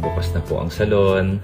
Bukas na po ang salon.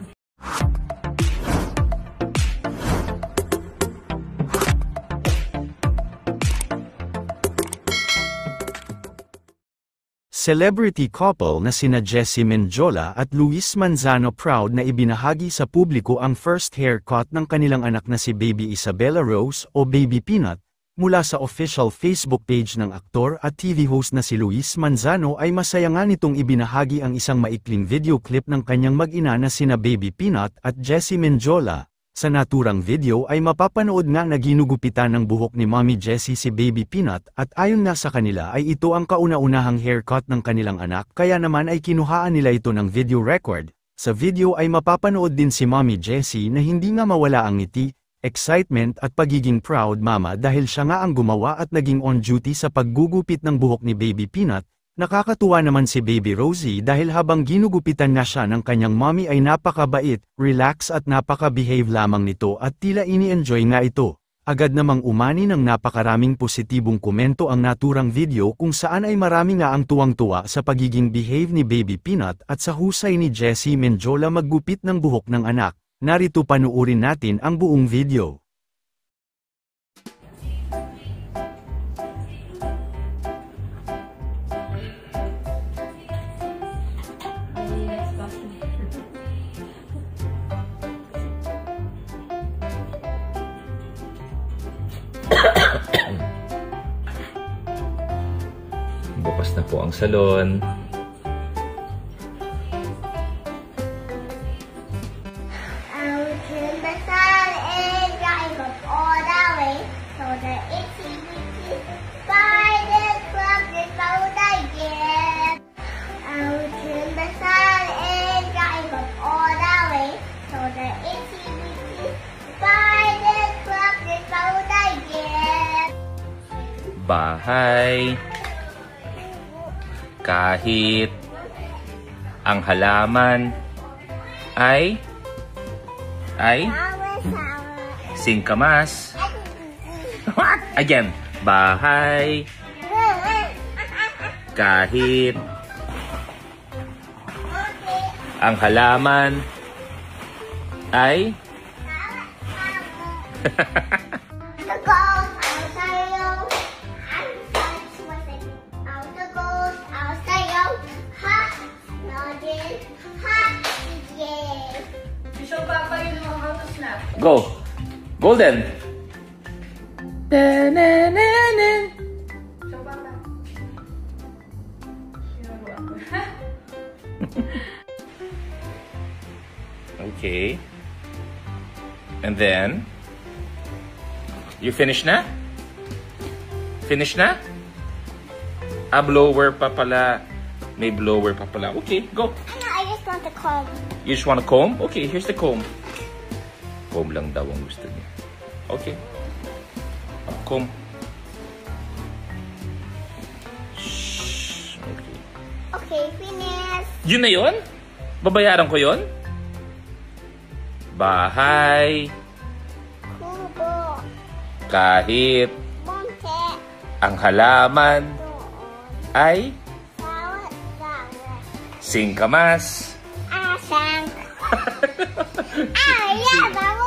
Celebrity couple na sina Jessie Mendiola at Luis Manzano proud na ibinahagi sa publiko ang first haircut ng kanilang anak na si Baby Isabella Rose o Baby Peanut. Mula sa official Facebook page ng aktor at TV host na si Luis Manzano ay masaya nga nitong ibinahagi ang isang maikling video clip ng kanyang mag-ina na sina Baby Peanut at Jessie Mendiola. Sa naturang video ay mapapanood nga na ginugupitan ng buhok ni Mommy Jessie si Baby Peanut at ayon nga sa kanila ay ito ang kauna-unahang haircut ng kanilang anak kaya naman ay kinuhaan nila ito ng video record. Sa video ay mapapanood din si Mommy Jessie na hindi nga mawala ang ngiti, excitement at pagiging proud mama dahil siya nga ang gumawa at naging on duty sa paggugupit ng buhok ni Baby Peanut. Nakakatuwa naman si Baby Rosie dahil habang ginugupitan nga siya ng kanyang mommy ay napakabait, relax at napaka-behave lamang nito at tila ini-enjoy nga ito. Agad namang umani ng napakaraming positibong komento ang naturang video kung saan ay marami nga ang tuwang-tuwa sa pagiging behave ni Baby Peanut at sa husay ni Jessie Mendiola maggupit ng buhok ng anak. Narito panuurin natin ang buong video. Bukas na po ang salon. Bahay, kahit ang halaman ay singkamas. What? Again, bahay, kahit ang halaman ay Go! Golden! Okay. And then, you finish na? Finish na? Blower pa pala. May blower pa pala. Okay, go. I just want the comb. You just want a comb? Okay, here's the comb. Comb lang daw ang gusto niya. Okay. Comb. Shhh. Okay. Okay, finish. Yun na yun? Babayaran ko yun? Bahay. Kubo. Kahit Monte. ang halaman Doon. ay Sawat. singkamas. Asang. Ah, yeah,